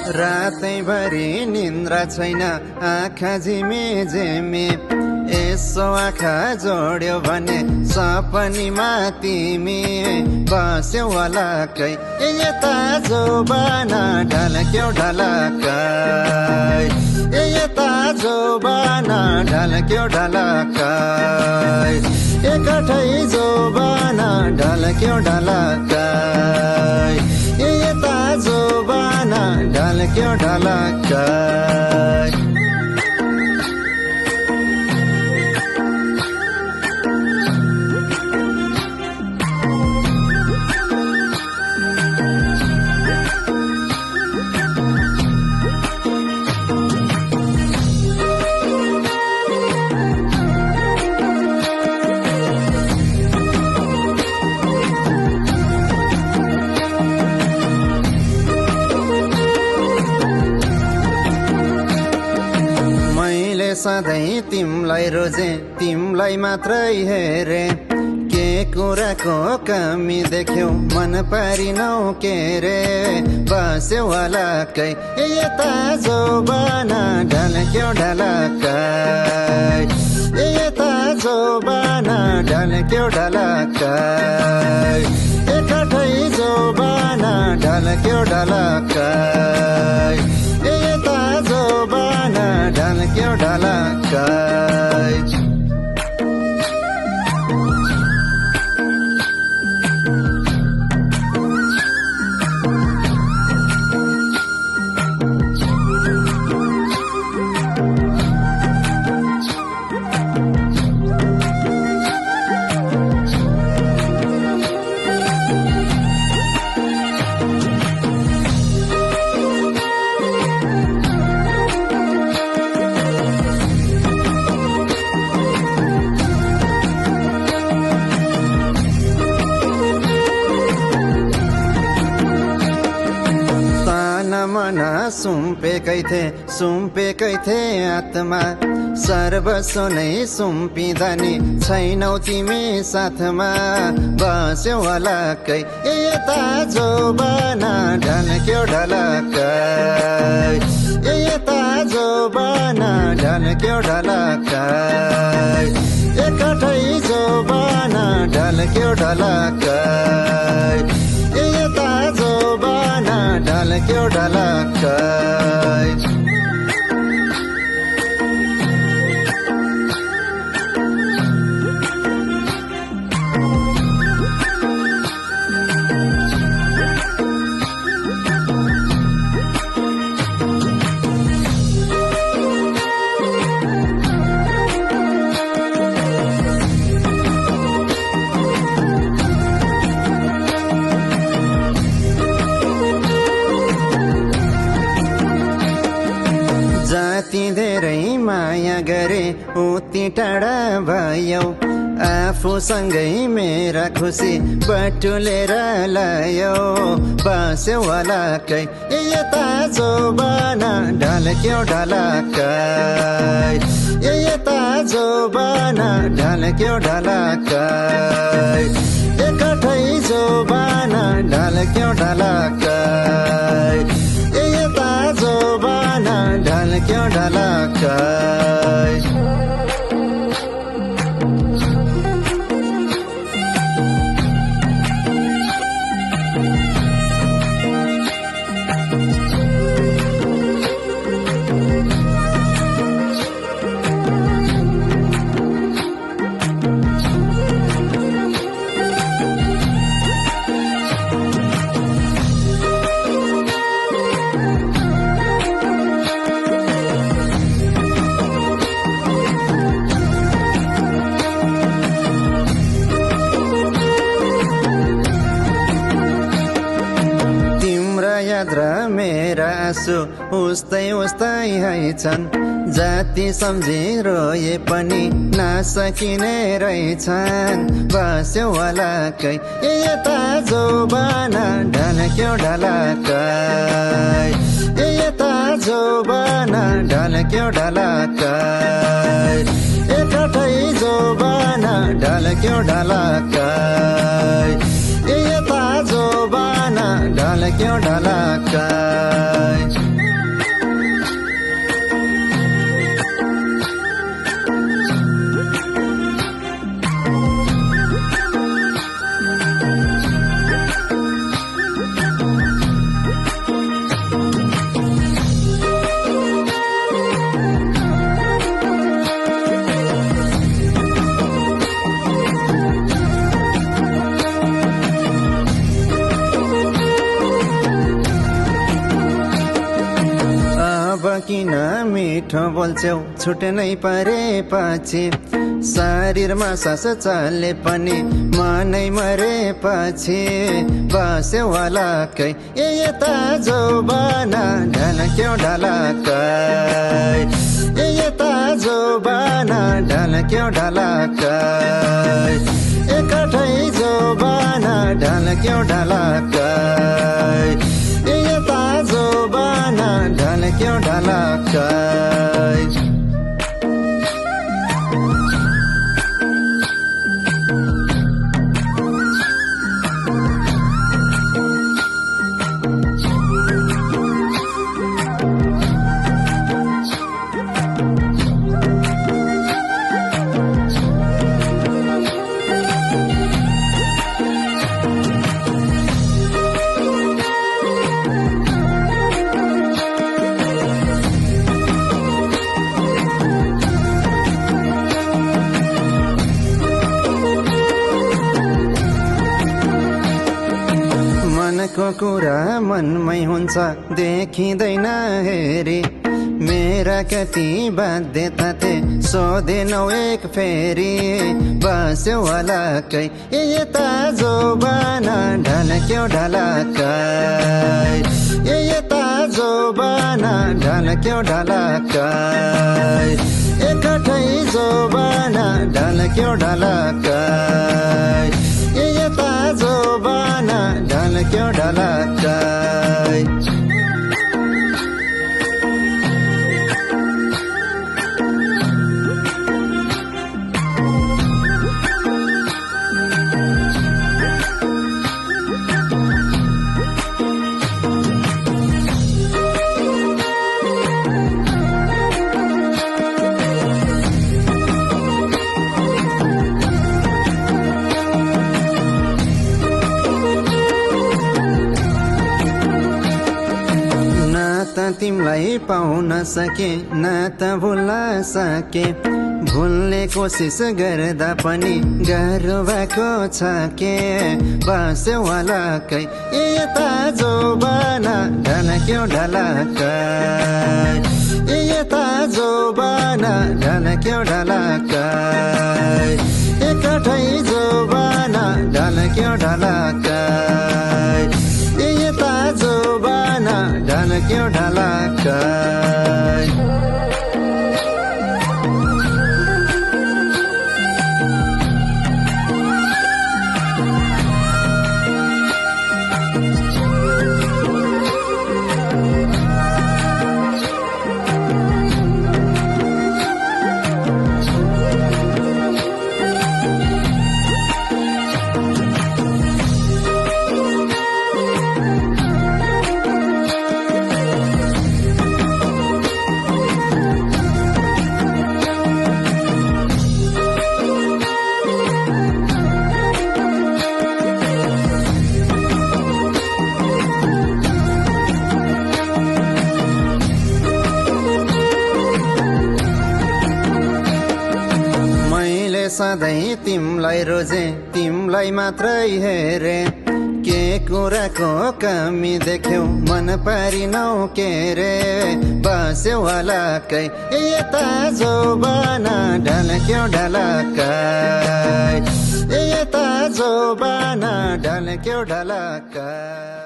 रातैभरि निन्द्रा छैन, आँखा झिमे झिमे, यसो आँखा जोड्यो भने सपनीमा तिमी बस्यौ अलग्गै। यता जोबाना ढल्क्यौ ढलक्कै, यता जोबाना ढल्क्यौ ढलक्कै, एकठै जोबाना ढल्क्यौ ढलक्कै, यता जोबाना ढल्क्यौ ढलक्कै। सधैँ तिमलाई रोजे, तिमलाई मात्रै हेरे, के कुराको कमी देख्यौ मन पारिनौ के रे, बस्यौ अलग्गै। यता जोबाना ढल्क्यौ ढलक्कै, यता जोबाना ढल्क्यौ ढलक्कै, एकठै जोबाना ढल्क्यौ ढलक्कै, यता जोबाना ढल्क्यौ ढलक्कै। मना सुम्पेकै थिए आत्मा, सर्वस्व नै सुम्पिँदा नि छैनौ तिमी साथमा, बस्यौ अलग्गै। यता जोबाना ढल्क्यौ ढलक्कै, यता जोबाना ढल्क्यौ ढलक्कै, एकठै जोबाना ढल्क्यौ ढलक्कै, यता जोबाना ढल्क्यौ ढलक्कै। जति धेरै माया गरे उति टाढा भयौ, आफूसँगै मेरा खुसी बटुलेर ल्यायौ, बस्यौ अलग्गै। यता जोबाना ढल्क्यौ ढलक्कै, यता जोबाना ढल्क्यौ ढलक्कै, एकठै जोबाना ढल्क्यौ ढलक्कै, यता जोबाना ढल्क्यौ ढलक्कै। याद र मेरा आँसु उस्तै उस्तै हैछन्, जाति सम्झी रोए पनि नसकिने रहेछन् बस्यो वालाकै यता जोबाना ढल्क्यो ढलाकै यता जोबाना ढल्क्यो ढलाकै एकटै जोबाना ढल्क्यो ढलाकै यता जोबाना ढल्क्यो ढलाकै किन मिठो बोल्छौ छुट्नै परेपछि शरीरमा सास चले पनि मनै मरेपछि बस्यो वालाकै यता जोबाना ढल्क्यो ढलाकै यता जोबाना ढल्क्यो ढलाकै एकटै जोबाना ढल्क्यो ढलाकै यता जोबाना ढल्क्यो ढलाकै मनको कुरा मनमै हुन्छ देखिँदैन हेरी मेरा कति बाध्यता थे सोधेनौ एक फेरी बस्यो वालाकै यता जोबाना ढल्क्यो ढलाकै यता जोबाना ढल्क्यो ढलाकै एकटै जोबाना ढल्क्यो ढलाकै यता जोबाना ढल्क्यो ढलाकै तिमलाई पाउन सके न त भुल्न सके भुल्ने कोसिस गर्दा पनि गाह्रो भएको छ के बस्यो वालाकै यता जोबाना ढल्क्यो ढलाकै यता जोबाना ढल्क्यो ढलाकै एकटै जोबाना ढल्क्यो ढलाकै यता जोबाना ढल्क्यो ढलाकै सधैँ तिमलाई रोजे तिमलाई मात्रै हेरे के कुराको कमी देख्यौ मन पारिनौ के रे बस्यो वालाकै यता जोबाना ढल्क्यो ढलाकै यता जोबाना ढल्क्यो ढलाकै